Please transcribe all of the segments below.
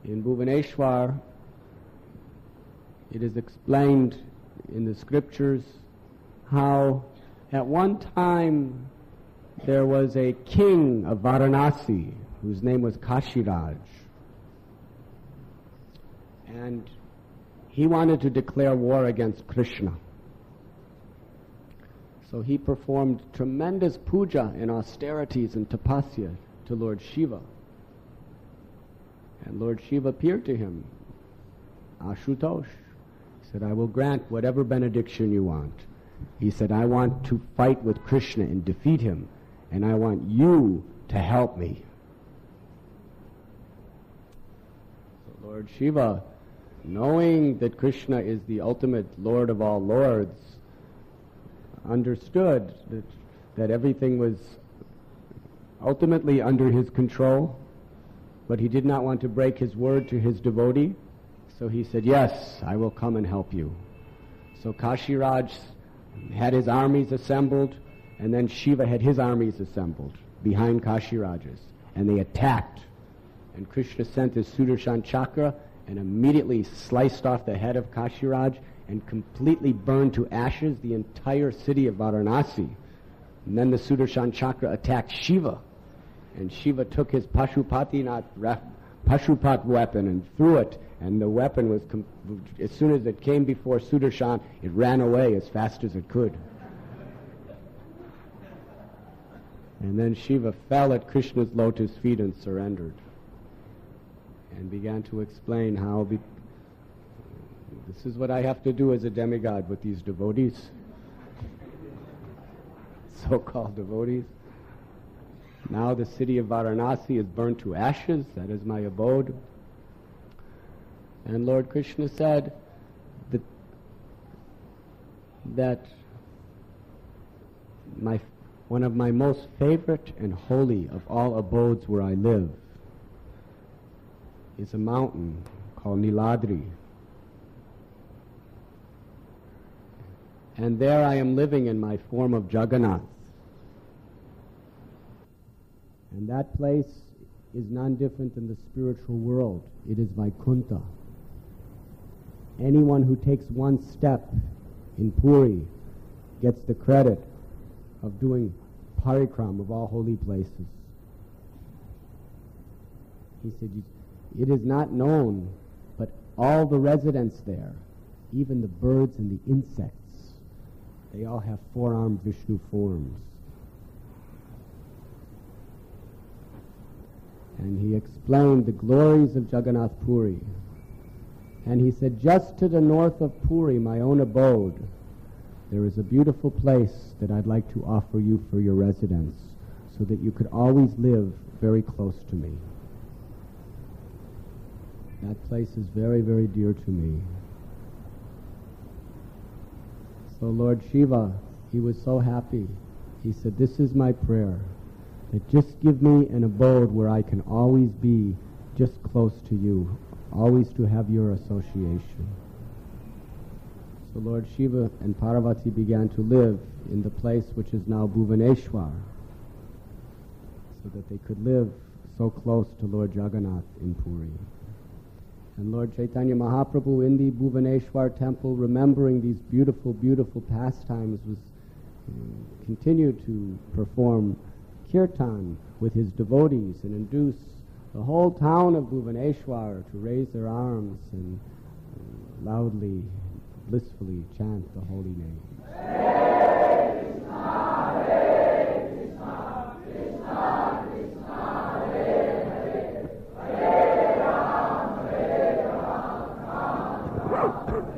In Bhuvaneshwar, it is explained in the scriptures how at one time there was a king of Varanasi whose name was Kashiraj. And he wanted to declare war against Krishna. So he performed tremendous puja and austerities and tapasya to Lord Shiva. And Lord Shiva appeared to him, Ashutosh. He said, I will grant whatever benediction you want. He said, I want to fight with Krishna and defeat him, and I want you to help me. So Lord Shiva, knowing that Krishna is the ultimate Lord of all lords, understood that everything was ultimately under his control, but he did not want to break his word to his devotee, so he said, yes, I will come and help you. So Kashiraj had his armies assembled, and then Shiva had his armies assembled behind Kashiraj's, and they attacked. And Krishna sent his Sudarshan chakra and immediately sliced off the head of Kashiraj and completely burned to ashes the entire city of Varanasi. And then the Sudarshan chakra attacked Shiva, and Shiva took his Pashupat weapon and threw it, and the weapon was, as soon as it came before Sudarshan, it ran away as fast as it could. And then Shiva fell at Krishna's lotus feet and surrendered, and began to explain how this is what I have to do as a demigod with these devotees, so-called devotees. Now the city of Varanasi is burnt to ashes. That is my abode. And Lord Krishna said that one of my most favorite and holy of all abodes where I live is a mountain called Niladri. And there I am living in my form of Jagannath. And that place is none different than the spiritual world. It is Vaikuntha. Anyone who takes one step in Puri gets the credit of doing parikram of all holy places. He said, it is not known, but all the residents there, even the birds and the insects, they all have four-armed Vishnu forms. And he explained the glories of Jagannath Puri. And he said, just to the north of Puri, my own abode, there is a beautiful place that I'd like to offer you for your residence, so that you could always live very close to me. That place is very, very dear to me. So Lord Shiva, he was so happy. He said, this is my prayer, that just give me an abode where I can always be just close to you, always to have your association. So Lord Shiva and Parvati began to live in the place which is now Bhuvaneshwar, so that they could live so close to Lord Jagannath in Puri. And Lord Chaitanya Mahaprabhu in the Bhuvaneshwar temple, remembering these beautiful, beautiful pastimes, was continued to perform Kirtan with his devotees and induce the whole town of Bhuvaneshwar to raise their arms and loudly, blissfully chant the holy name. Hare Krishna, Hare Krishna, Krishna Krishna, Hare Hare, Hare Ram, Hare Ram, Ram Ram, Hare Hare.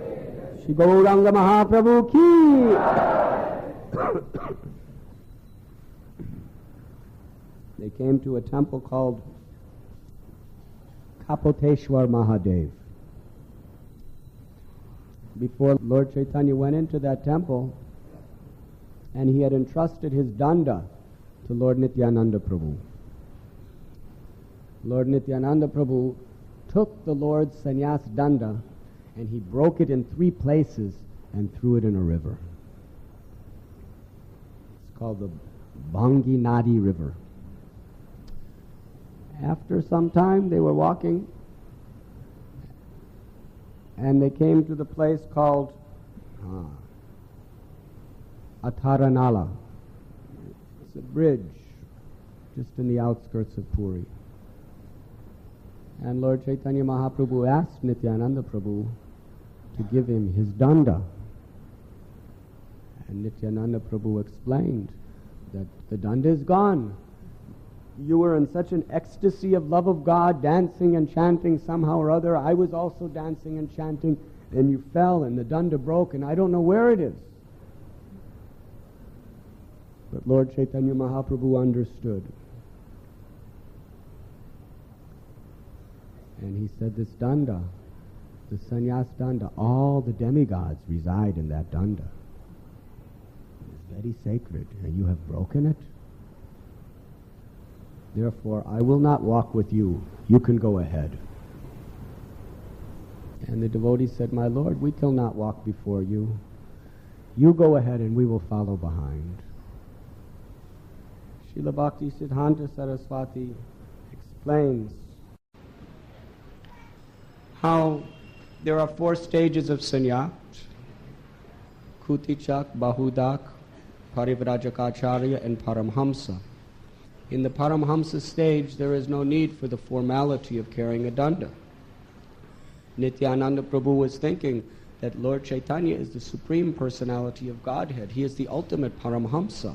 Shri Gauranga Mahaprabhu ki. They came to a temple called Kapoteshwar Mahadev. Before Lord Chaitanya went into that temple, and he had entrusted his danda to Lord Nityananda Prabhu. Lord Nityananda Prabhu took the Lord's sannyas danda and he broke it in 3 places and threw it in a river. It's called the Bhangi Nadi River. After some time they were walking, And they came to the place called Ataranala. It's a bridge just in the outskirts of Puri. And Lord Chaitanya Mahaprabhu asked Nityananda Prabhu to give him his danda. And Nityananda Prabhu explained that the danda is gone. You were in such an ecstasy of love of God, dancing and chanting somehow or other. I was also dancing and chanting, and you fell and the danda broke, and I don't know where it is. But Lord Chaitanya Mahaprabhu understood. And he said, this danda, the sannyas danda, all the demigods reside in that danda. It's very sacred, and you have broken it. Therefore, I will not walk with you. You can go ahead. And the devotee said, my Lord, we will not walk before you. You go ahead and we will follow behind. Srila Bhakti Siddhanta Saraswati explains how there are 4 stages of sannyas: Kutichak, Bahudak, Parivrajacharya, and Paramhamsa. In the Paramhamsa stage, there is no need for the formality of carrying a danda. Nityananda Prabhu was thinking that Lord Chaitanya is the Supreme Personality of Godhead. He is the ultimate Paramhamsa.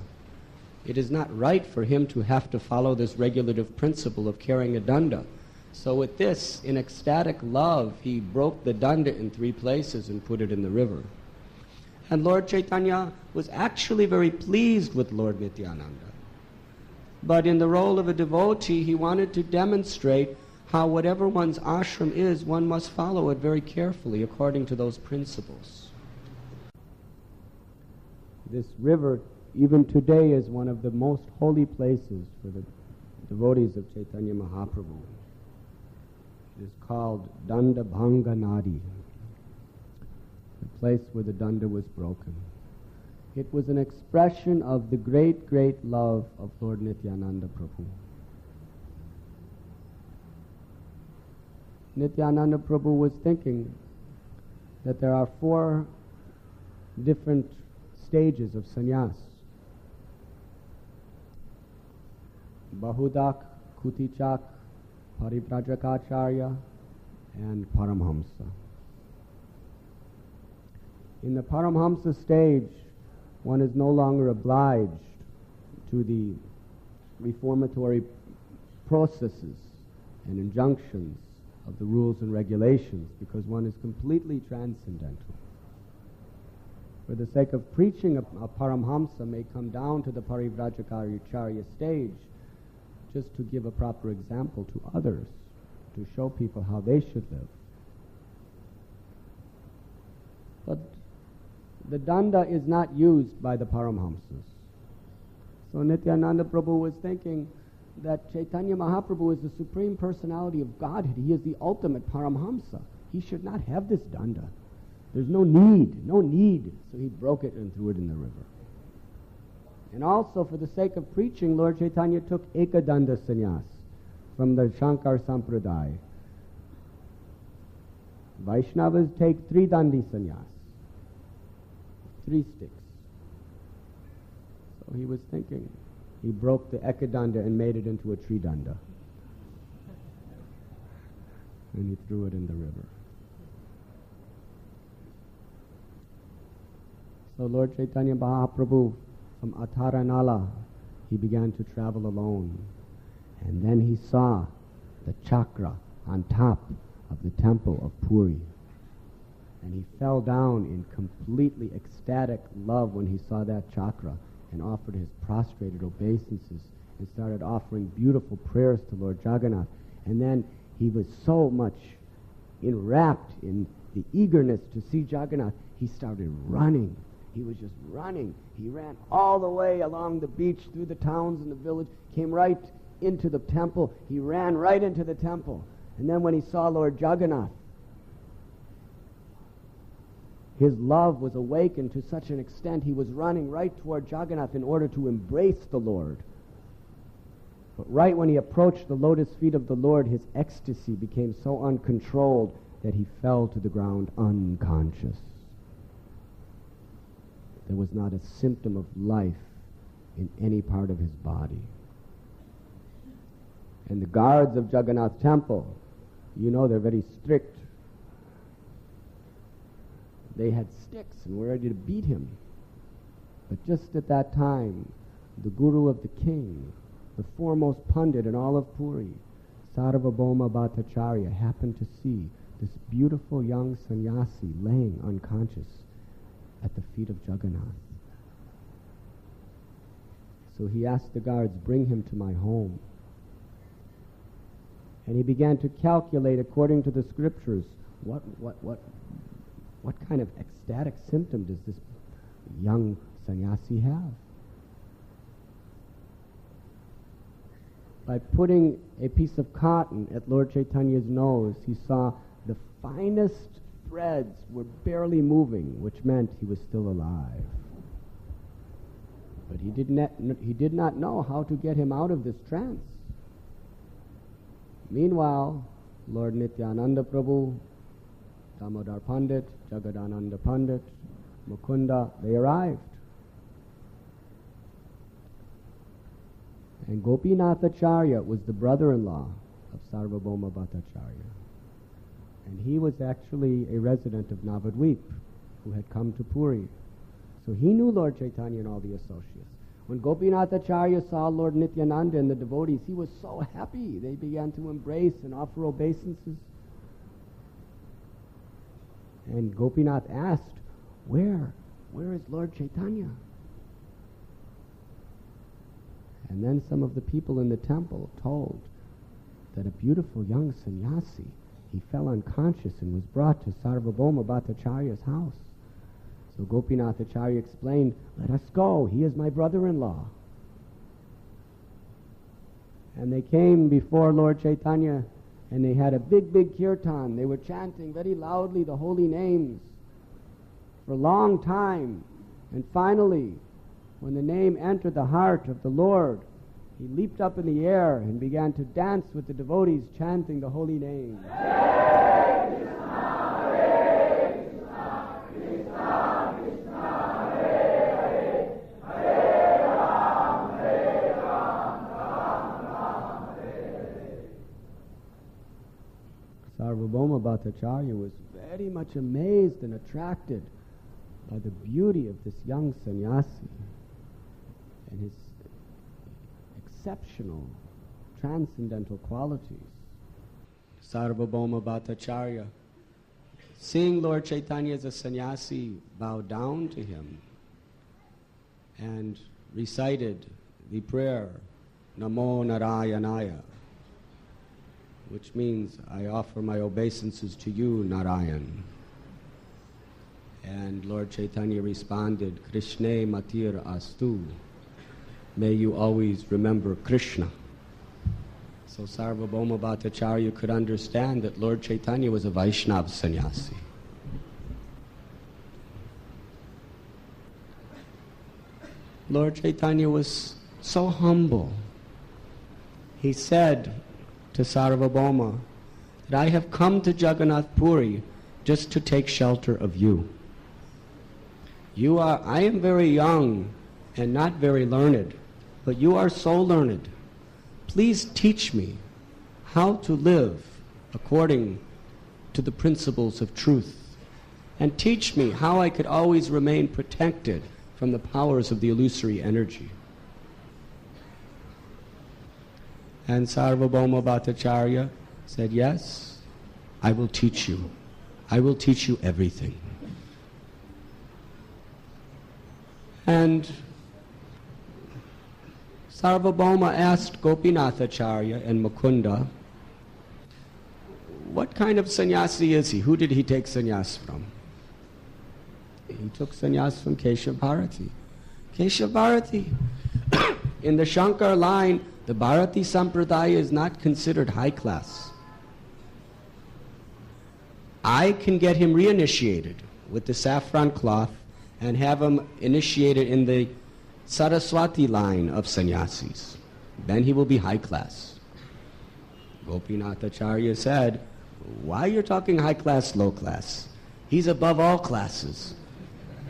It is not right for him to have to follow this regulative principle of carrying a danda. So with this, in ecstatic love, he broke the danda in 3 places and put it in the river. And Lord Chaitanya was actually very pleased with Lord Nityananda. But in the role of a devotee, he wanted to demonstrate how whatever one's ashram is, one must follow it very carefully according to those principles. This river, even today, is one of the most holy places for the devotees of Chaitanya Mahaprabhu. It is called Danda Bhanga Nadi, the place where the danda was broken. It was an expression of the great, great love of Lord Nityananda Prabhu. Nityananda Prabhu was thinking that there are 4 different stages of sannyas: Bahudak, Kutichak, Parivrajacharya, and Paramhamsa. In the Paramhamsa stage, one is no longer obliged to the reformatory processes and injunctions of the rules and regulations, because one is completely transcendental. For the sake of preaching, a Paramhamsa may come down to the Parivrajacharya stage just to give a proper example to others, to show people how they should live. But the danda is not used by the Paramhamsas. So Nityananda Prabhu was thinking that Chaitanya Mahaprabhu is the Supreme Personality of Godhead. He is the ultimate Paramhamsa. He should not have this danda. There's no need. So he broke it and threw it in the river. And also, for the sake of preaching, Lord Chaitanya took Ekadanda sannyas from the Shankar Sampradaya. Vaishnavas take 3 dandi sannyas, 3 sticks. So he was thinking, he broke the Ekadanda and made it into a tree danda. And he threw it in the river. So Lord Chaitanya Mahaprabhu, from Ataranala, he began to travel alone. And then he saw the chakra on top of the temple of Puri. And he fell down in completely ecstatic love when he saw that chakra, and offered his prostrated obeisances and started offering beautiful prayers to Lord Jagannath. And then he was so much enwrapped in the eagerness to see Jagannath, he started running. He was just running. He ran all the way along the beach, through the towns and the village, came right into the temple. He ran right into the temple. And then when he saw Lord Jagannath, his love was awakened to such an extent he was running right toward Jagannath in order to embrace the Lord. But right when he approached the lotus feet of the Lord, his ecstasy became so uncontrolled that he fell to the ground unconscious. There was not a symptom of life in any part of his body. And the guards of Jagannath temple, they're very strict. They had sticks and were ready to beat him. But just at that time, the guru of the king, the foremost pundit in all of Puri, Sarvabhauma Bhattacharya, happened to see this beautiful young sannyasi laying unconscious at the feet of Jagannath. So he asked the guards, bring him to my home. And he began to calculate according to the scriptures, what kind of ecstatic symptom does this young sannyasi have? By putting a piece of cotton at Lord Chaitanya's nose, he saw the finest threads were barely moving, which meant he was still alive. But he did not know how to get him out of this trance. Meanwhile, Lord Nityananda Prabhu, Damodar Pandit, Jagadananda Pandit, Mukunda, they arrived. And Gopinathacharya was the brother-in-law of Sarvabhauma Bhattacharya. And he was actually a resident of Navadvip who had come to Puri. So he knew Lord Chaitanya and all the associates. When Gopinathacharya saw Lord Nityananda and the devotees, he was so happy. They began to embrace and offer obeisances. And Gopinath asked, Where is Lord Chaitanya? And then some of the people in the temple told that a beautiful young sannyasi, he fell unconscious and was brought to Sarvabhauma Bhattacharya's house. So Gopinathacharya explained, let us go, he is my brother-in-law. And they came before Lord Chaitanya and they had a big kirtan. They were chanting very loudly the holy names for a long time. And finally, when the name entered the heart of the Lord, he leaped up in the air and began to dance with the devotees chanting the holy name. Hare Krishna, Hare Krishna, Krishna Krishna, Hare Hare, Hare Ram, Ram Ram, Hare Hare. Sarvabhauma Bhattacharya was very much amazed and attracted by the beauty of this young sannyasi and his exceptional, transcendental qualities. Sarvabhauma Bhattacharya, seeing Lord Chaitanya as a sannyasi, bowed down to him and recited the prayer, Namo Narayanaya, which means, I offer my obeisances to you, Narayan. And Lord Chaitanya responded, Krishne Matir Astu. May you always remember Krishna. So Sarvabhauma Bhattacharya could understand that Lord Chaitanya was a Vaishnava sannyasi. Lord Chaitanya was so humble. He said to Sarvabhauma that I have come to Jagannath Puri just to take shelter of you. I am very young and not very learned, but you are so learned. Please teach me how to live according to the principles of truth, and teach me how I could always remain protected from the powers of the illusory energy. And Sarvabhauma Bhattacharya said, yes, I will teach you. I will teach you everything. And Sarvabhauma asked Gopinathacharya and Mukunda, what kind of sannyasi is he? Who did he take sannyas from? He took sannyas from Keshav Bharati. Keshav Bharati. In the Shankar line, the Bharati Sampradaya is not considered high class. I can get him reinitiated with the saffron cloth and have him initiated in the Saraswati line of sannyasis. Then he will be high class. Gopinathacharya said, Why you're talking high class, low class? He's above all classes.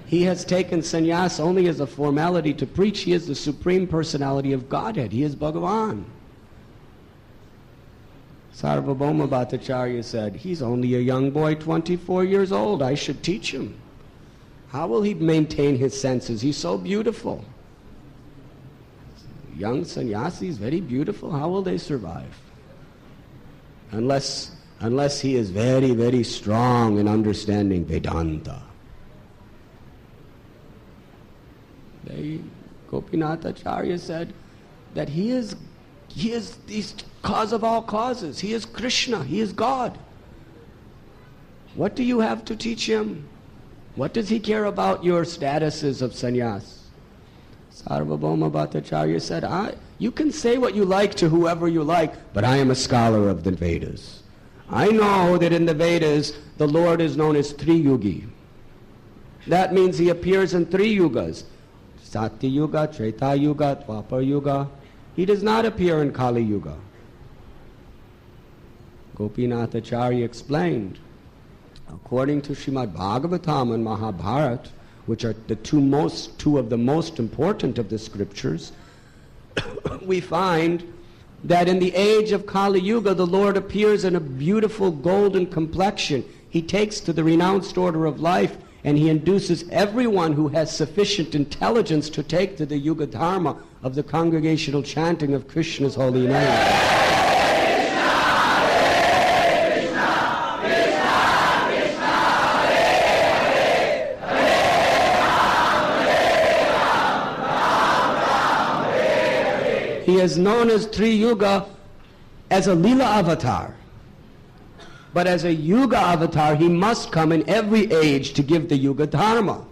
He has taken sannyas only as a formality to preach. He is the Supreme Personality of Godhead. He is Bhagavan. Sarvabhauma Bhattacharya said, he's only a young boy, 24 years old. I should teach him. How will he maintain his senses? He's so beautiful. Young sannyasis, very beautiful. How will they survive? Unless he is very, very strong in understanding Vedanta. Gopinath Acharya said that he is the cause of all causes. He is Krishna. He is God. What do you have to teach him? What does he care about your statuses of sannyas? Sarvabhauma Bhattacharya said, you can say what you like to whoever you like, but I am a scholar of the Vedas. I know that in the Vedas, the Lord is known as Triyugi. That means he appears in 3 yugas. Satya Yuga, Treta Yuga, Dwapar Yuga. He does not appear in Kali Yuga. Gopinath Acharya explained, according to Srimad Bhagavatam and Mahabharata, which are the two of the most important of the scriptures, we find that in the age of Kali Yuga, the Lord appears in a beautiful golden complexion. He takes to the renounced order of life, and he induces everyone who has sufficient intelligence to take to the Yuga Dharma of the congregational chanting of Krishna's holy name. He is known as Tri Yuga as a Lila avatar. But as a Yuga avatar, he must come in every age to give the Yuga Dharma.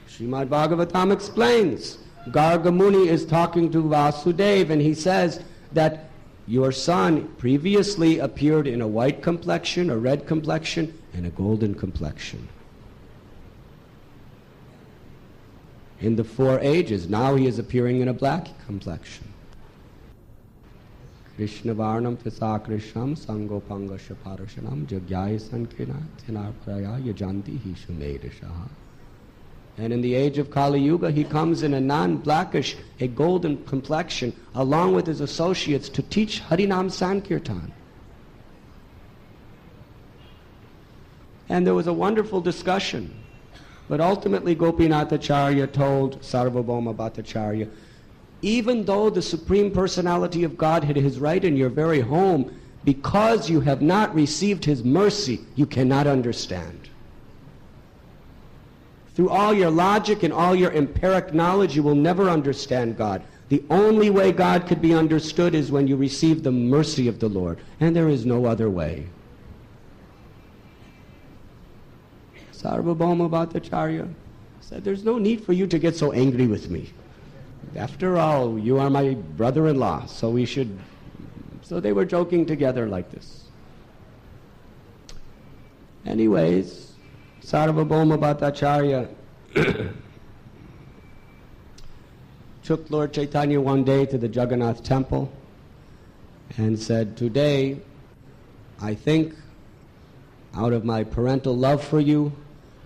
Srimad Bhagavatam explains, Garga Muni is talking to Vasudeva, and he says that your son previously appeared in a white complexion, a red complexion, and a golden complexion. In the 4 ages, now he is appearing in a black complexion. Krishna Varnam Tisa Krishnam Sangopanga Shaparashanam Jagyaya Sankina Tinarparaya Yajanti Hishamedashaha. And in the age of Kali Yuga, he comes in a non-blackish, a golden complexion, along with his associates to teach Harinam Sankirtan. And there was a wonderful discussion. But ultimately Gopinath Acharya told Sarvabhauma Bhattacharya, even though the Supreme Personality of Godhead is right in your very home, because you have not received his mercy, you cannot understand. Through all your logic and all your empiric knowledge, you will never understand God. The only way God could be understood is when you receive the mercy of the Lord, and there is no other way. Sarvabhauma Bhattacharya said, there's no need for you to get so angry with me. After all, you are my brother-in-law, so we should... So they were joking together like this. Anyways, Sarvabhauma Bhattacharya took Lord Chaitanya one day to the Jagannath temple and said, today, I think, out of my parental love for you,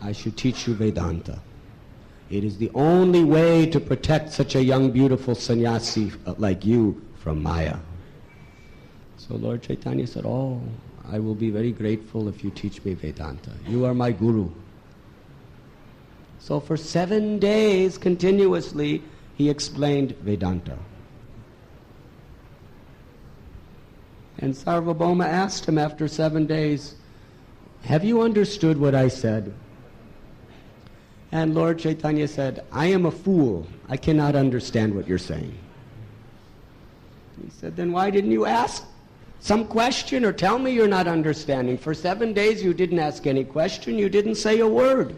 I should teach you Vedanta. It is the only way to protect such a young, beautiful sannyasi like you from Maya. So Lord Chaitanya said, oh, I will be very grateful if you teach me Vedanta. You are my guru. So for 7 days continuously, he explained Vedanta. And Sarvabhauma asked him after 7 days, have you understood what I said? And Lord Chaitanya said, I am a fool. I cannot understand what you're saying. He said, then why didn't you ask some question or tell me you're not understanding? For 7 days you didn't ask any question. You didn't say a word.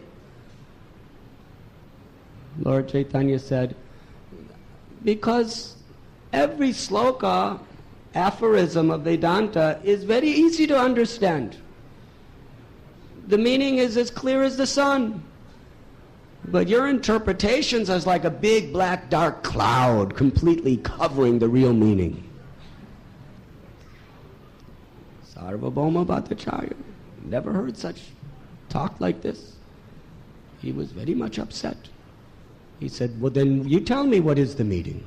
Lord Chaitanya said, because every sloka, aphorism of Vedanta is very easy to understand. The meaning is as clear as the sun. But your interpretations are like a big black dark cloud completely covering the real meaning. Sarvabhauma Bhattacharya never heard such talk like this. He was very much upset. He said, well then you tell me what is the meeting.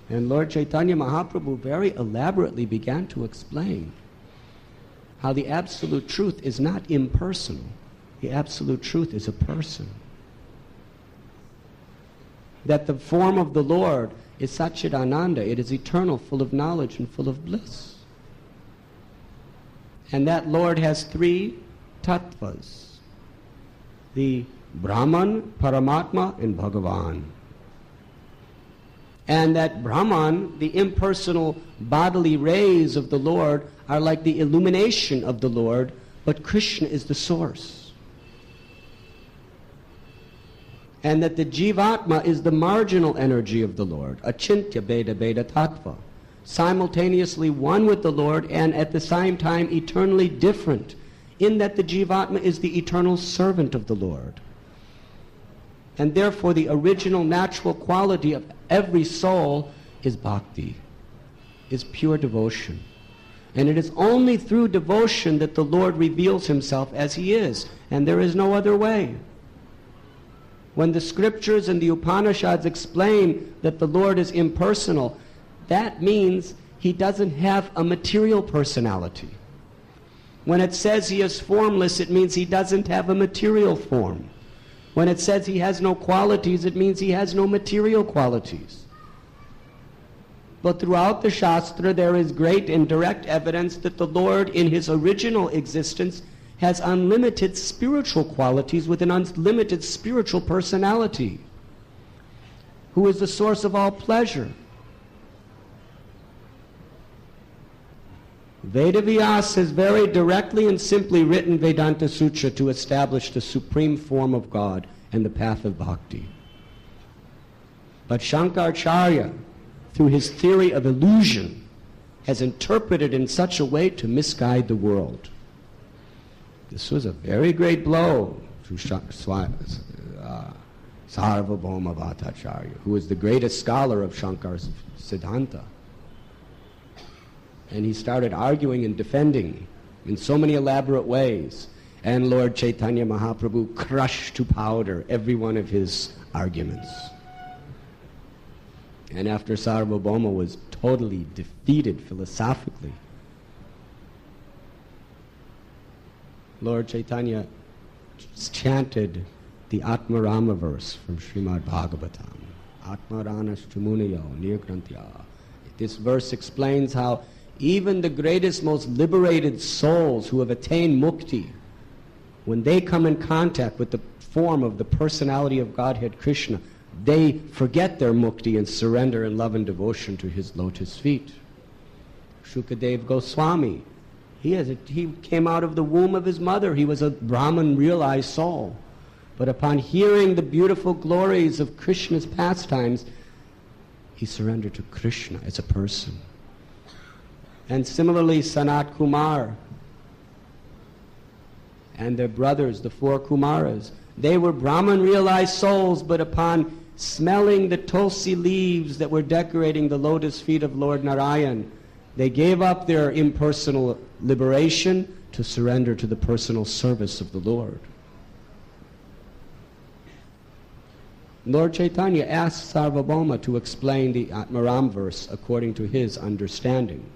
And Lord Chaitanya Mahaprabhu very elaborately began to explain how the absolute truth is not impersonal. The absolute truth is a person. That the form of the Lord is Satchidananda. It is eternal, full of knowledge and full of bliss. And that Lord has three tattvas. The Brahman, Paramatma, and Bhagavan. And that Brahman, the impersonal bodily rays of the Lord, are like the illumination of the Lord, but Krishna is the source. And that the Jivatma is the marginal energy of the Lord, Achintya Beda Beda Tattva, simultaneously one with the Lord and at the same time eternally different, in that the Jivatma is the eternal servant of the Lord. And therefore the original natural quality of every soul is bhakti, is pure devotion. And it is only through devotion that the Lord reveals himself as he is, and there is no other way. When the scriptures and the Upanishads explain that the Lord is impersonal, that means he doesn't have a material personality. When it says he is formless, it means he doesn't have a material form. When it says he has no qualities, it means he has no material qualities. But throughout the Shastra, there is great and direct evidence that the Lord, in his original existence, has unlimited spiritual qualities with an unlimited spiritual personality, who is the source of all pleasure. Vedavyas has very directly and simply written Vedanta Sutra to establish the supreme form of God and the path of bhakti. But Shankaracharya, through his theory of illusion, has interpreted in such a way to misguide the world. This was a very great blow to Sarvabhauma Bhattacharya, who is the greatest scholar of Shankar's Siddhanta. And he started arguing and defending in so many elaborate ways. And Lord Chaitanya Mahaprabhu crushed to powder every one of his arguments. And after Sarvabhauma was totally defeated philosophically, Lord Chaitanya chanted the Atmarama verse from Srimad Bhagavatam. Atmaranashtamunayo nirgrantya. This verse explains how even the greatest, most liberated souls who have attained mukti, when they come in contact with the form of the personality of Godhead Krishna, they forget their mukti and surrender in love and devotion to his lotus feet. Shukadev Goswami, he came out of the womb of his mother. He was a Brahman realized soul. But upon hearing the beautiful glories of Krishna's pastimes, he surrendered to Krishna as a person. And similarly, Sanat Kumar and their brothers, the four Kumaras, they were Brahman realized souls, but upon smelling the tulsi leaves that were decorating the lotus feet of Lord Narayan, they gave up their impersonal liberation to surrender to the personal service of the Lord. Lord Chaitanya asked Sarvabhauma to explain the Atmaram verse according to his understanding.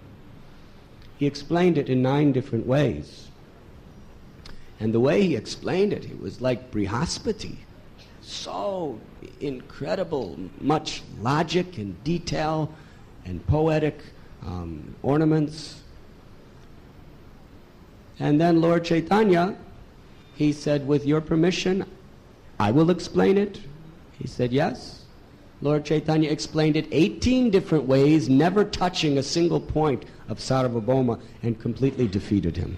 He explained it in 9 different ways. And the way he explained it, it was like Brihaspati. So incredible, much logic and detail and poetic ornaments. And then Lord Chaitanya, he said, with your permission, I will explain it. He said, yes. Lord Chaitanya explained it 18 different ways, never touching a single point of Sarvabhauma, and completely defeated him.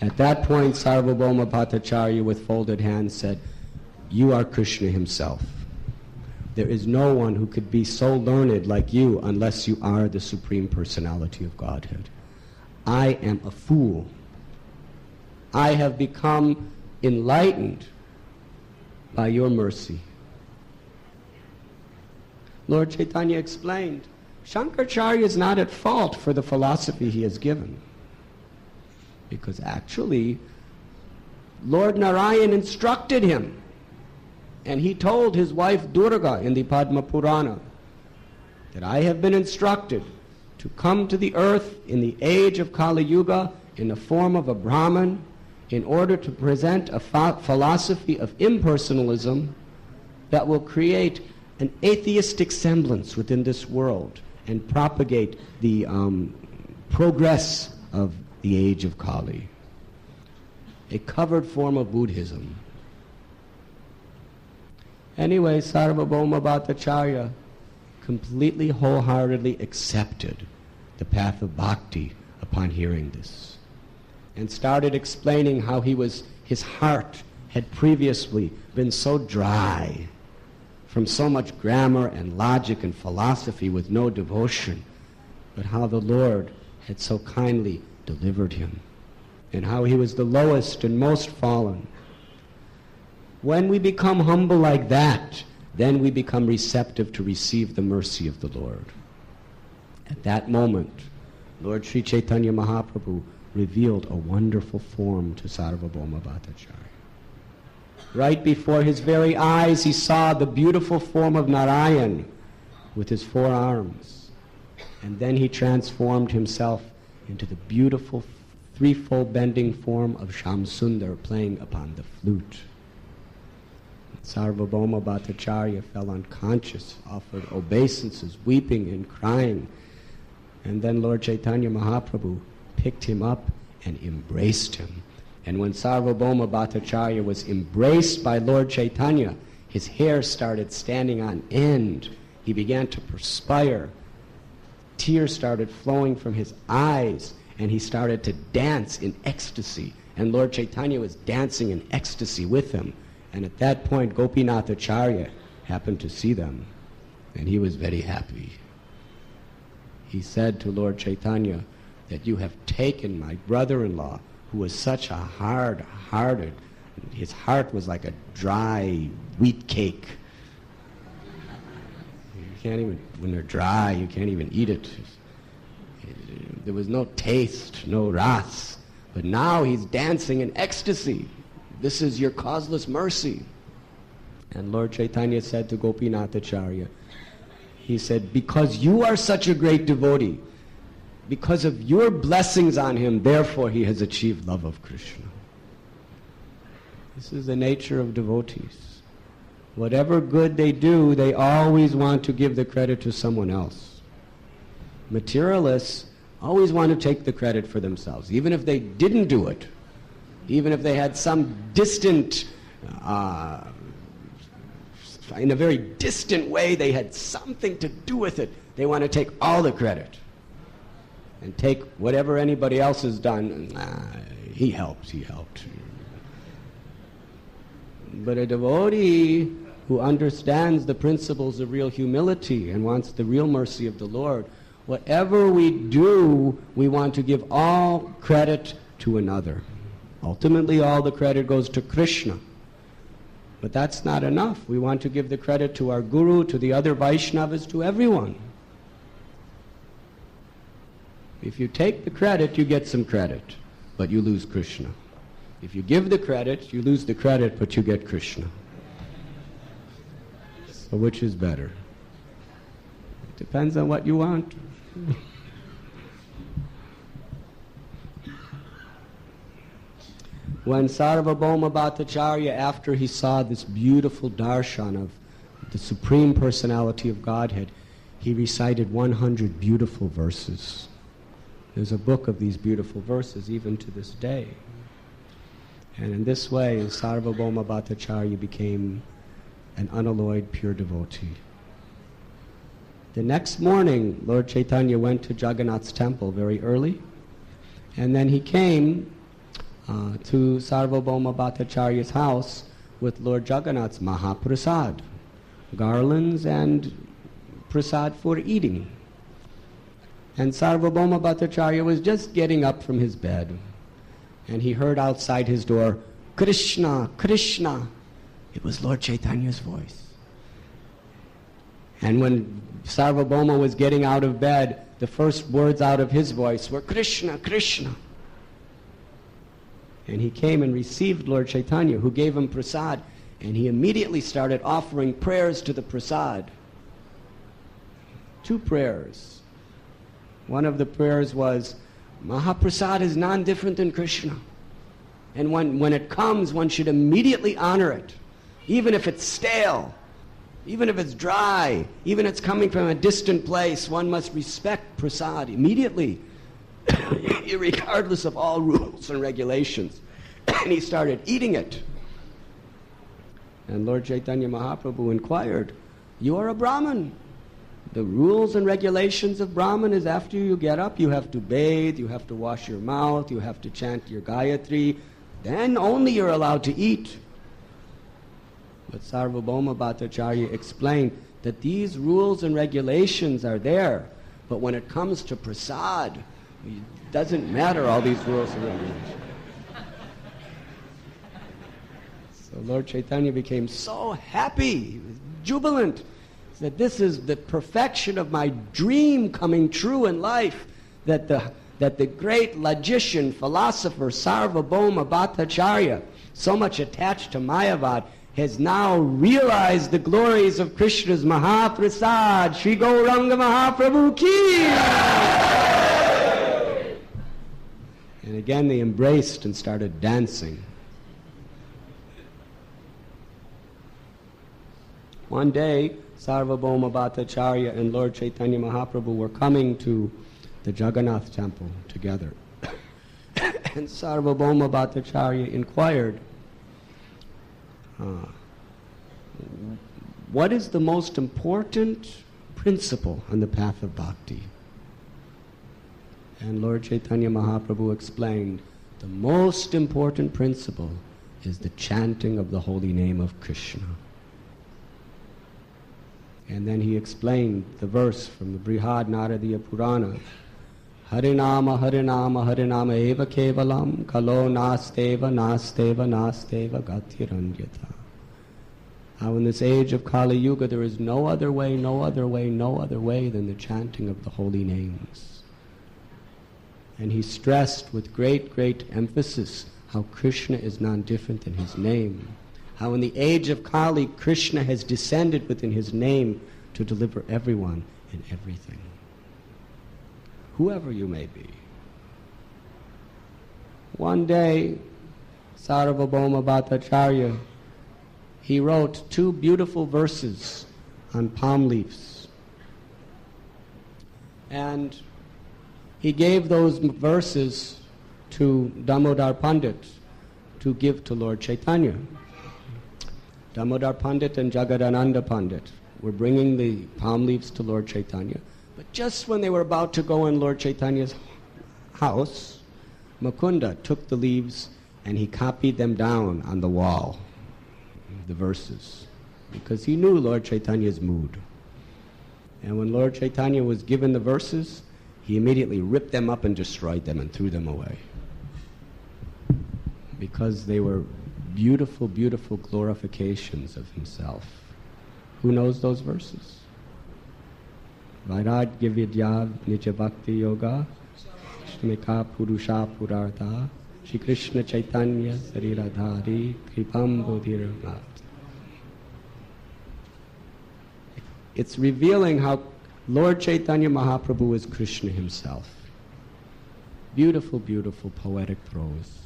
At that point, Sarvabhauma Bhattacharya, with folded hands, said, you are Krishna himself. There is no one who could be so learned like you unless you are the Supreme Personality of Godhead. I am a fool. I have become enlightened by your mercy. Lord Chaitanya explained Shankaracharya is not at fault for the philosophy he has given. Because actually, Lord Narayan instructed him. And he told his wife Durga in the Padma Purana that I have been instructed to come to the earth in the age of Kali Yuga in the form of a Brahman in order to present a philosophy of impersonalism that will create an atheistic semblance within this world and propagate the progress of the age of Kali, a covered form of Buddhism. Anyway, Sarvabhauma Bhattacharya completely wholeheartedly accepted the path of bhakti upon hearing this, and started explaining how his heart had previously been so dry from so much grammar and logic and philosophy with no devotion, but how the Lord had so kindly delivered him, and how he was the lowest and most fallen. When we become humble like that, then we become receptive to receive the mercy of the Lord. At that moment, Lord Sri Chaitanya Mahaprabhu revealed a wonderful form to Sarvabhauma Bhattacharya. Right before his very eyes, he saw the beautiful form of Narayan with his 4 arms. And then he transformed himself into the beautiful threefold bending form of Shamsundar playing upon the flute. Sarvabhauma Bhattacharya fell unconscious, offered obeisances, weeping and crying. And then Lord Chaitanya Mahaprabhu picked him up and embraced him. And when Sarvabhauma Bhattacharya was embraced by Lord Chaitanya, his hair started standing on end. He began to perspire. Tears started flowing from his eyes, and he started to dance in ecstasy. And Lord Chaitanya was dancing in ecstasy with him. And at that point, Gopinath Acharya happened to see them, and he was very happy. He said to Lord Chaitanya that you have taken my brother-in-law, who was such a hard-hearted, his heart was like a dry wheat cake. You can't even, when they're dry, you can't even eat it. There was no taste, no ras. But now he's dancing in ecstasy. This is your causeless mercy. And Lord Chaitanya said to Gopinath Acharya, he said, because you are such a great devotee, because of your blessings on him, therefore he has achieved love of Krishna. This is the nature of devotees. Whatever good they do, they always want to give the credit to someone else. Materialists always want to take the credit for themselves, even if they didn't do it. Even if they had some distant, in a very distant way, they had something to do with it, they want to take all the credit. And take whatever anybody else has done, he helped. But a devotee who understands the principles of real humility and wants the real mercy of the Lord, whatever we do, we want to give all credit to another. Ultimately, all the credit goes to Krishna. But that's not enough. We want to give the credit to our Guru, to the other Vaishnavas, to everyone. If you take the credit, you get some credit, but you lose Krishna. If you give the credit, you lose the credit, but you get Krishna. So which is better? It depends on what you want. When Sarvabhauma Bhattacharya, after he saw this beautiful darshan of the Supreme Personality of Godhead, he recited 100 beautiful verses. There's a book of these beautiful verses even to this day. And in this way, Sarvabhauma Bhattacharya became an unalloyed pure devotee. The next morning, Lord Chaitanya went to Jagannath's temple very early, and then he came to Sarvabhauma Bhattacharya's house with Lord Jagannath's Mahaprasad, garlands and prasad for eating. And Sarvabhauma Bhattacharya was just getting up from his bed, and he heard outside his door, Krishna, Krishna. It was Lord Chaitanya's voice. And when Sarvabhauma was getting out of bed, the first words out of his voice were, Krishna, Krishna. And he came and received Lord Chaitanya, who gave him prasad, and he immediately started offering prayers to the prasad. 2 prayers. One of the prayers was, Mahaprasad is non-different than Krishna. And when it comes, one should immediately honor it, even if it's stale, even if it's dry, even if it's coming from a distant place. One must respect prasad immediately, regardless of all rules and regulations. And he started eating it. And Lord Chaitanya Mahaprabhu inquired, you are a Brahmin. The rules and regulations of Brahmin is after you get up, you have to bathe, you have to wash your mouth, you have to chant your Gayatri, then only you're allowed to eat. But Sarvabhauma Bhattacharya explained that these rules and regulations are there, but when it comes to prasad, it doesn't matter all these rules and regulations. So Lord Chaitanya became so happy, he was jubilant, that this is the perfection of my dream coming true in life, that the great logician, philosopher, Sarvabhauma Bhattacharya, so much attached to Mayavad, has now realized the glories of Krishna's Mahaprasad. Shri Gauranga Mahaprabhu ki! And again they embraced and started dancing. One day, Sarvabhauma Bhattacharya and Lord Chaitanya Mahaprabhu were coming to the Jagannath temple together. And Sarvabhauma Bhattacharya inquired, what is the most important principle on the path of bhakti? And Lord Chaitanya Mahaprabhu explained, the most important principle is the chanting of the holy name of Krishna. And then he explained the verse from the Brihad Naradiya Purana, Harinama, Harinama, Harinama eva kevalam, kalo nasteva, nasteva, nasteva, gatiranyata. How in this age of Kali Yuga there is no other way, no other way, no other way than the chanting of the holy names. And he stressed with great, great emphasis how Krishna is non-different than his name. How in the age of Kali, Krishna has descended within his name to deliver everyone and everything, whoever you may be. One day, Sarvabhauma Bhattacharya, he wrote 2 beautiful verses on palm leaves. And he gave those verses to Damodar Pandit to give to Lord Chaitanya. Damodar Pandit and Jagadananda Pandit were bringing the palm leaves to Lord Chaitanya. But just when they were about to go in Lord Chaitanya's house, Mukunda took the leaves and he copied them down on the wall, the verses, because he knew Lord Chaitanya's mood. And when Lord Chaitanya was given the verses, he immediately ripped them up and destroyed them and threw them away, because they were beautiful, beautiful glorifications of himself. Who knows those verses? Vairagya Vidya Nitya Bhakti Yoga Shrmika Purusha Purartha Shri Krishna Chaitanya Sariradhari Kripam Bodhiramat. It's revealing how Lord Chaitanya Mahaprabhu is Krishna himself. Beautiful, beautiful poetic prose.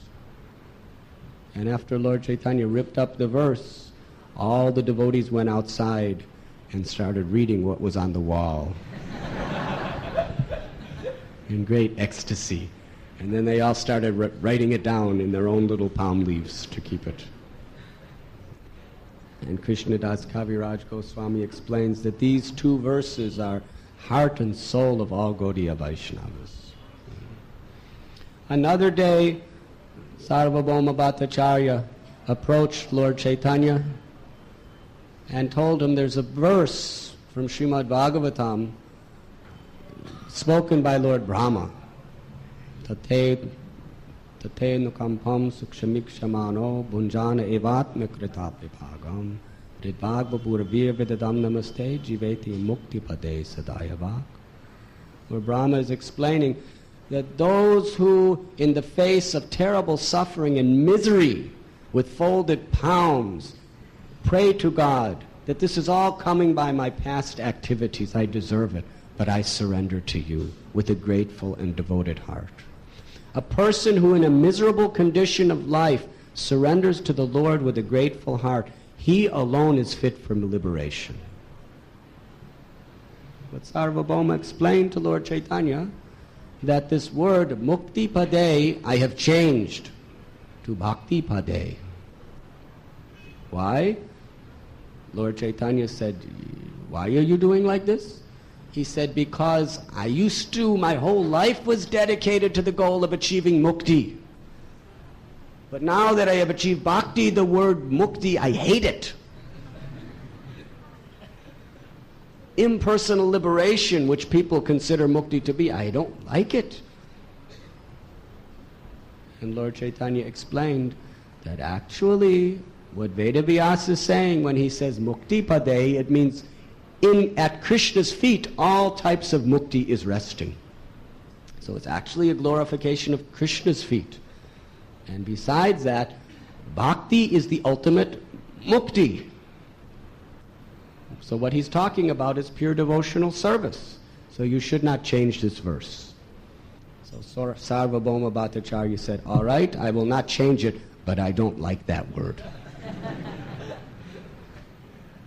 And after Lord Chaitanya ripped up the verse, all the devotees went outside and started reading what was on the wall in great ecstasy. And then they all started writing it down in their own little palm leaves to keep it. And Krishnadas Kaviraj Goswami explains that these 2 verses are heart and soul of all Gaudiya Vaishnavas. Another day, Sarvabhauma Bhattacharya approached Lord Chaitanya and told him there's a verse from Srimad Bhagavatam spoken by Lord Brahma. Tate nukampam sukshamikshamano bhunjana evatma krita vibhagam Ridvagvapura virvidadam namaste jiveti mukti pade sadayavak. Where Brahma is explaining that those who, in the face of terrible suffering and misery, with folded palms, pray to God that this is all coming by my past activities, I deserve it, but I surrender to you with a grateful and devoted heart. A person who in a miserable condition of life surrenders to the Lord with a grateful heart, he alone is fit for liberation. But Sarvabhauma explained to Lord Chaitanya that this word mukti pade I have changed to bhakti pade. Why? Lord Chaitanya said, why are you doing like this? He said, because my whole life was dedicated to the goal of achieving mukti. But now that I have achieved bhakti, the word mukti, I hate it. Impersonal liberation, which people consider mukti to be, I don't like it. And Lord Chaitanya explained that actually what Vedavyasa is saying when he says mukti pade, it means at Krishna's feet all types of mukti is resting. So it's actually a glorification of Krishna's feet. And besides that, bhakti is the ultimate mukti. So what he's talking about is pure devotional service. So you should not change this verse. So Sarvabhauma Bhattacharya said, all right, I will not change it, but I don't like that word.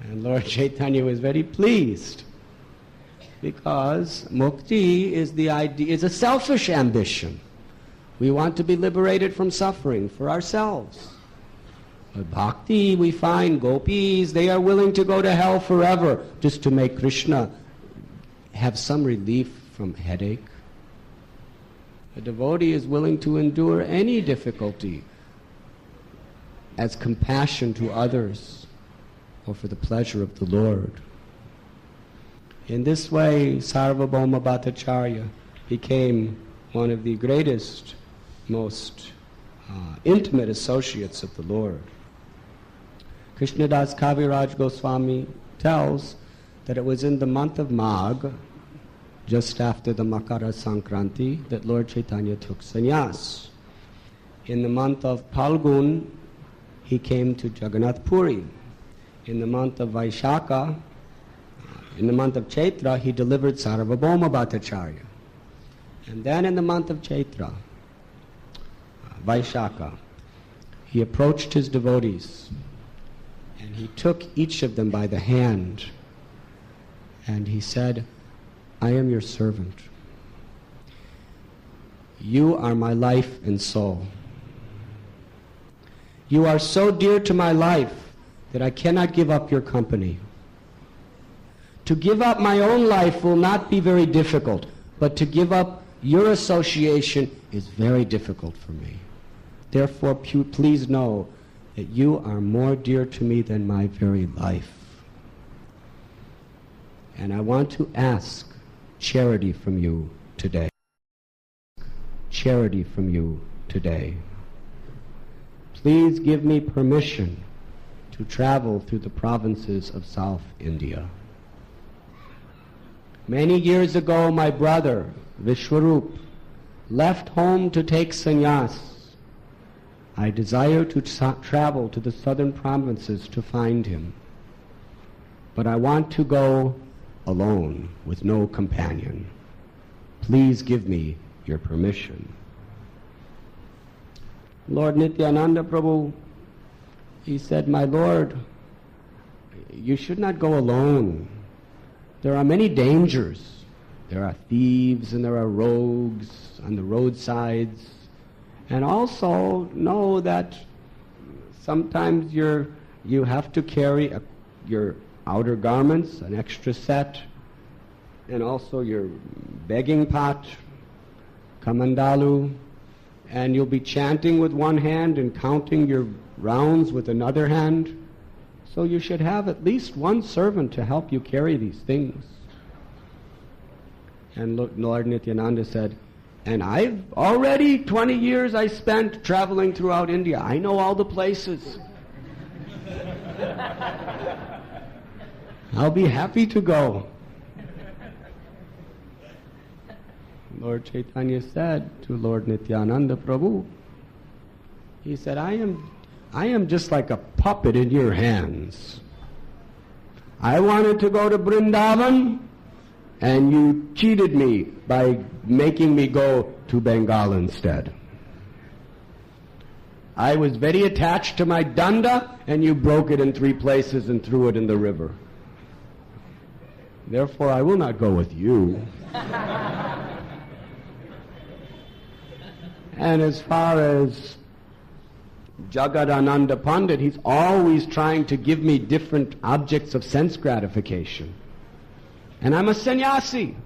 And Lord Chaitanya was very pleased, because mukti is a selfish ambition. We want to be liberated from suffering for ourselves. But bhakti, we find gopis, they are willing to go to hell forever just to make Krishna have some relief from headache. A devotee is willing to endure any difficulty as compassion to others or for the pleasure of the Lord. In this way, Sarvabhauma Bhattacharya became one of the greatest, most intimate associates of the Lord. Krishnadas Kaviraj Goswami tells that it was in the month of Magh, just after the Makara Sankranti, that Lord Chaitanya took sannyas. In the month of Phalgun, he came to Jagannath Puri. In the month of Vaishakha, in the month of Chaitra, he delivered Sarvabhauma Bhattacharya. And then in the month of Chaitra, Vaishakha, he approached his devotees and he took each of them by the hand and he said, I am your servant. You are my life and soul. You are so dear to my life that I cannot give up your company. To give up my own life will not be very difficult, but to give up your association is very difficult for me. Therefore, please know that you are more dear to me than my very life. And I want to ask charity from you today. Charity from you today. Please give me permission to travel through the provinces of South India. Many years ago, my brother, Vishwarup, left home to take sannyas. I desire to travel to the southern provinces to find him. But I want to go alone, with no companion. Please give me your permission. Lord Nityananda Prabhu, he said, my Lord, you should not go alone. There are many dangers. There are thieves and there are rogues on the roadsides. And also know that sometimes you have to carry your outer garments, an extra set, and also your begging pot, kamandalu, and you'll be chanting with one hand and counting your rounds with another hand. So you should have at least one servant to help you carry these things. And Lord Nityananda said, and I've already 20 years I spent traveling throughout India. I know all the places. I'll be happy to go. Lord Chaitanya said to Lord Nityananda Prabhu, he said, I am just like a puppet in your hands. I wanted to go to Vrindavan, and you cheated me by making me go to Bengal instead. I was very attached to my danda, and you broke it in 3 places and threw it in the river. Therefore, I will not go with you. And as far as Jagadananda Pandit, he's always trying to give me different objects of sense gratification. And I'm a sannyasi.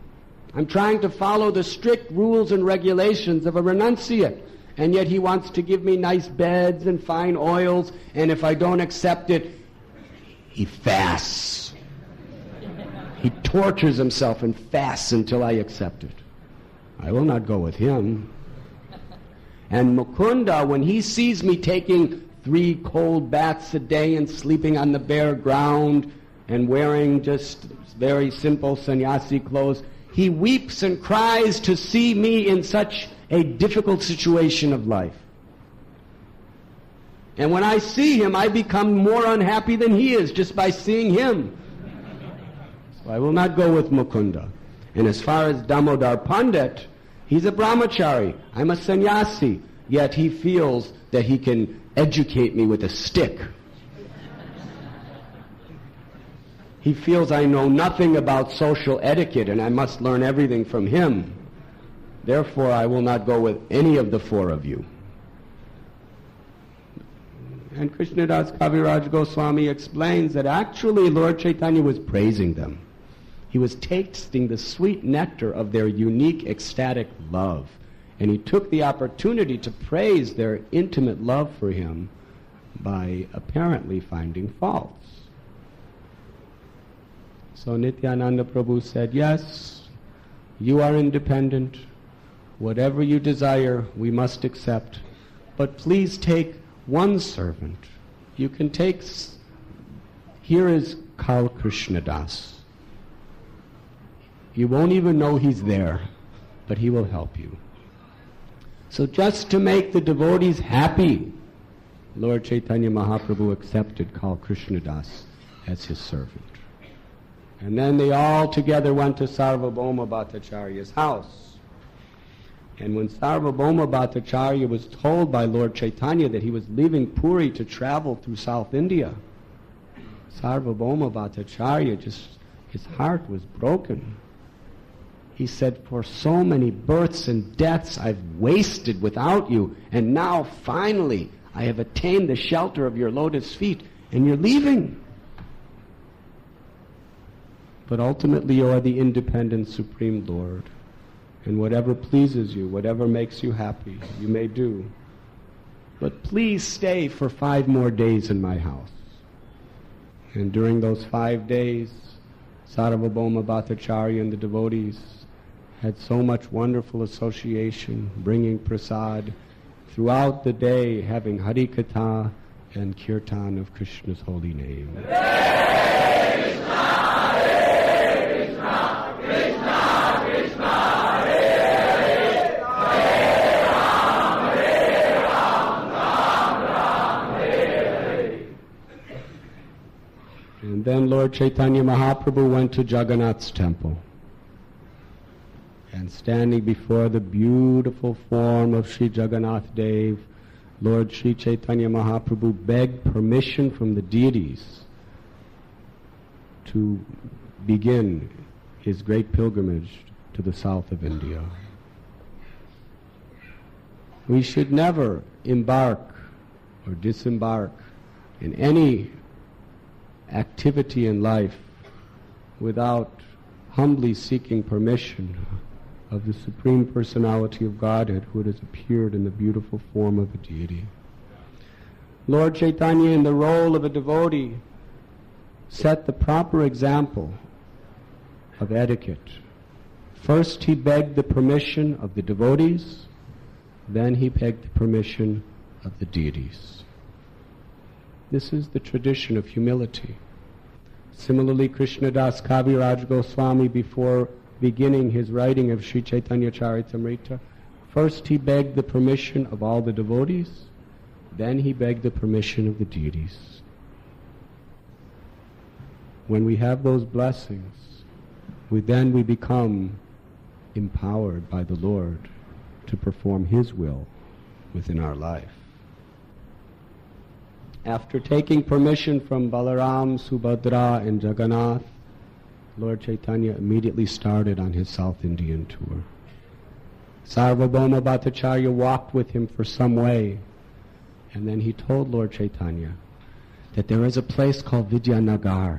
I'm trying to follow the strict rules and regulations of a renunciate. And yet he wants to give me nice beds and fine oils, and if I don't accept it, he fasts. He tortures himself and fasts until I accept it. I will not go with him. And Mukunda, when he sees me taking 3 cold baths a day and sleeping on the bare ground and wearing just very simple sannyasi clothes, he weeps and cries to see me in such a difficult situation of life. And when I see him, I become more unhappy than he is just by seeing him. So I will not go with Mukunda. And as far as Damodar Pandit, he's a brahmachari. I'm a sannyasi. Yet he feels that he can educate me with a stick. He feels I know nothing about social etiquette and I must learn everything from him. Therefore, I will not go with any of the 4 of you. And Krishnadas Kaviraj Goswami explains that actually Lord Chaitanya was praising them. He was tasting the sweet nectar of their unique ecstatic love. And he took the opportunity to praise their intimate love for him by apparently finding faults. So Nityananda Prabhu said, yes, you are independent. Whatever you desire, we must accept. But please take one servant. You can take... Here is Kal Krishnadas. You won't even know he's there, but he will help you. So just to make the devotees happy, Lord Chaitanya Mahaprabhu accepted Kal Krishnadas as his servant. And then they all together went to Sarvabhauma Bhattacharya's house. And when Sarvabhauma Bhattacharya was told by Lord Chaitanya that he was leaving Puri to travel through South India, Sarvabhauma Bhattacharya his heart was broken. He said, for so many births and deaths I've wasted without you, and now finally I have attained the shelter of your lotus feet, and you're leaving. But ultimately you are the independent Supreme Lord, and whatever pleases you, whatever makes you happy, you may do. But please stay for 5 more days in my house. And during those 5 days, Sarvabhauma Bhattacharya and the devotees had so much wonderful association, bringing prasad throughout the day, having Hare Katha and Kirtan of Krishna's holy name. Hare Krishna, Hare Krishna, Krishna Krishna, Hare Hare, Hare Ram, Ram Ram, Hare. And then Lord Chaitanya Mahaprabhu went to Jagannath's temple. And standing before the beautiful form of Sri Jagannath Dev, Lord Sri Chaitanya Mahaprabhu begged permission from the deities to begin his great pilgrimage to the south of India. We should never embark or disembark in any activity in life without humbly seeking permission of the Supreme Personality of Godhead who has appeared in the beautiful form of a deity. Lord Chaitanya, in the role of a devotee, set the proper example of etiquette. First he begged the permission of the devotees, then he begged the permission of the deities. This is the tradition of humility. Similarly, Krishnadas Kaviraj Goswami, before beginning his writing of Sri Chaitanya Charitamrita, first he begged the permission of all the devotees, then he begged the permission of the deities. When we have those blessings, we become empowered by the Lord to perform His will within our life. After taking permission from Balaram, Subhadra and Jagannath, Lord Chaitanya immediately started on his South Indian tour. Sarvabhauma Bhattacharya walked with him for some way, and then he told Lord Chaitanya that there is a place called Vidyanagar,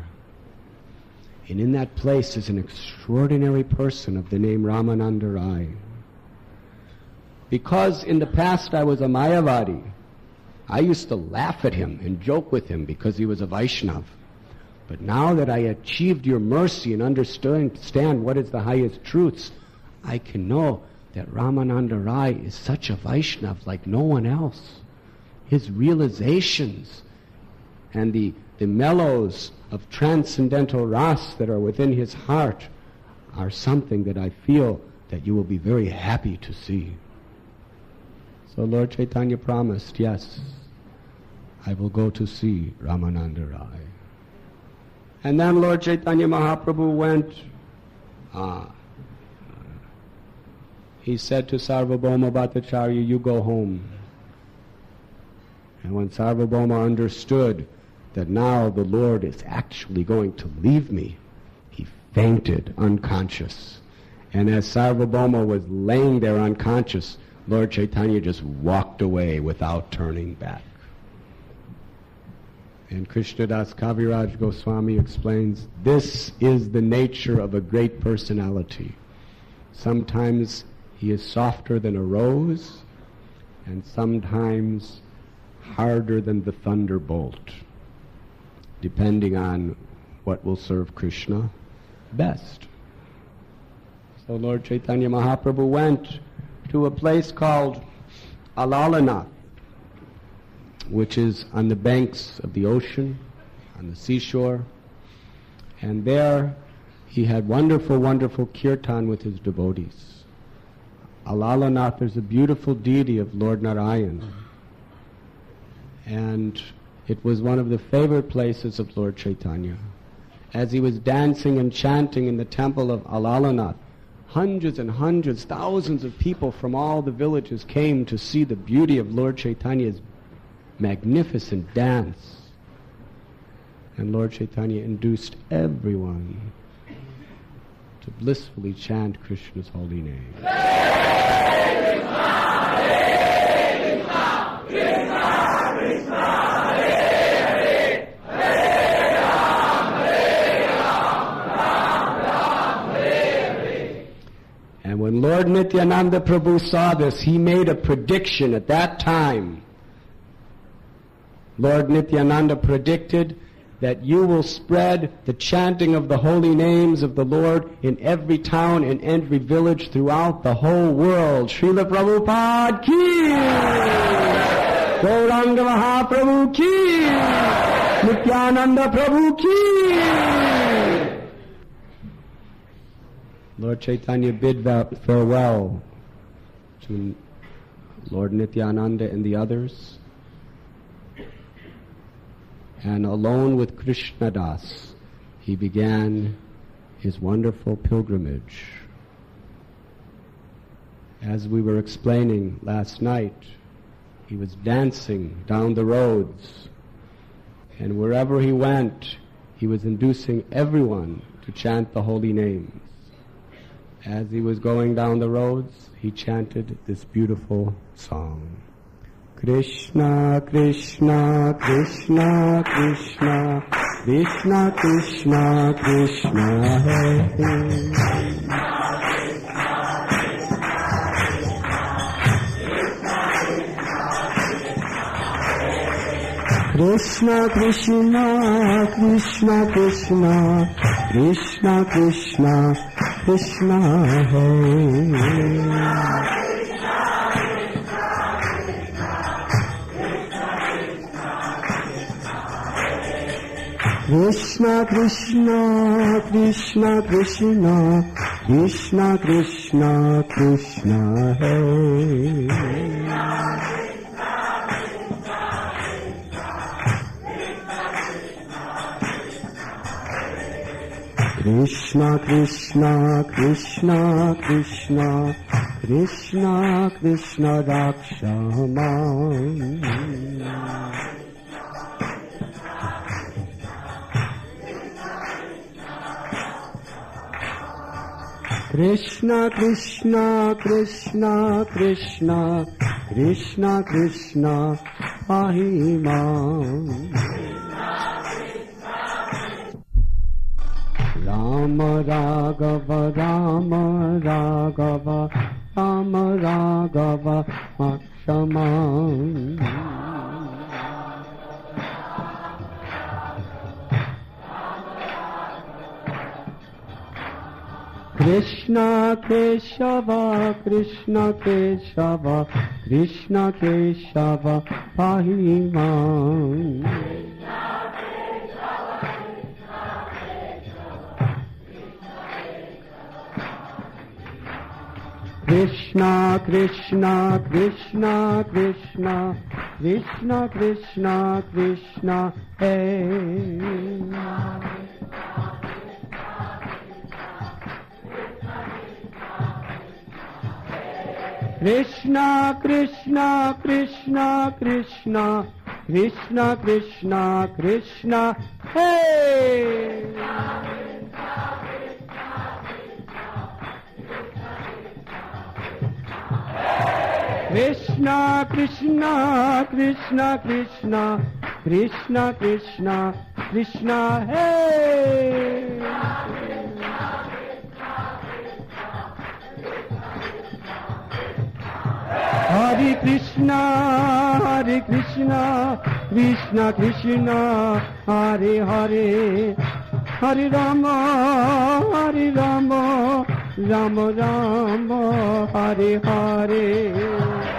and in that place is an extraordinary person of the name Ramananda Rai. Because in the past I was a Mayavadi, I used to laugh at him and joke with him because he was a Vaishnava. But now that I achieved your mercy and understand what is the highest truths, I can know that Ramananda Rai is such a Vaishnava like no one else. His realizations and the mellows of transcendental ras that are within his heart are something that I feel that you will be very happy to see. So Lord Chaitanya promised, yes, I will go to see Ramananda Rai. And then Lord Chaitanya Mahaprabhu went, he said to Sarvabhauma Bhattacharya, you go home. And when Sarvabhauma understood that now the Lord is actually going to leave me, he fainted unconscious. And as Sarvabhauma was laying there unconscious, Lord Chaitanya just walked away without turning back. And Krishnadas Kaviraj Goswami explains, this is the nature of a great personality. Sometimes he is softer than a rose, and sometimes harder than the thunderbolt, depending on what will serve Krishna best. So Lord Chaitanya Mahaprabhu went to a place called Alalanath, which is on the banks of the ocean, on the seashore. And there he had wonderful, wonderful kirtan with his devotees. Alalanath is a beautiful deity of Lord Narayan. And it was one of the favorite places of Lord Chaitanya. As he was dancing and chanting in the temple of Alalanath, hundreds and hundreds, thousands of people from all the villages came to see the beauty of Lord Chaitanya's magnificent dance. And Lord Chaitanya induced everyone to blissfully chant Krishna's holy name. Hare Krishna, Hare Krishna, Krishna Krishna, Hare Hare, Hare Rama, Rama Rama, Hare Hare. And when Lord Nityananda Prabhu saw this, he made a prediction at that time. Lord Nityananda predicted that you will spread the chanting of the holy names of the Lord in every town and every village throughout the whole world. Srila Prabhupada ki! Gauranga Mahaprabhu ki! Nityananda Prabhu ki! Lord Chaitanya bid farewell to Lord Nityananda and the others. And alone with Krishnadas, he began his wonderful pilgrimage. As we were explaining last night, he was dancing down the roads, and wherever he went, he was inducing everyone to chant the holy names. As he was going down the roads, he chanted this beautiful song. Krishna, Krishna, Krishna, Krishna, Krishna, Krishna, Krishna, Hare Krishna, Krishna, Krishna, Krishna, Krishna, Krishna, Krishna, Hare. Krishna Krishna Krishna Krishna Krishna Krishna Krishna Hare Krishna Krishna Krishna Krishna Krishna Krishna Raksha Mam Krishna Krishna Krishna Krishna Krishna Krishna Pahi Mam Rama Raghava Rama Raghava Rama Raghava Makshama Krishna Keshava Krishna Keshava Krishna Keshava Pahi Mam Krishna Krishna Krishna Krishna Krishna Krishna Krishna Hare Krishna Krishna Krishna Krishna Krishna Krishna Krishna Hare Krishna Krishna Krishna Krishna Krishna Krishna Krishna Hare Hare Krishna Krishna Krishna Hare Hare Hare Rama Rama Rama Hare Hare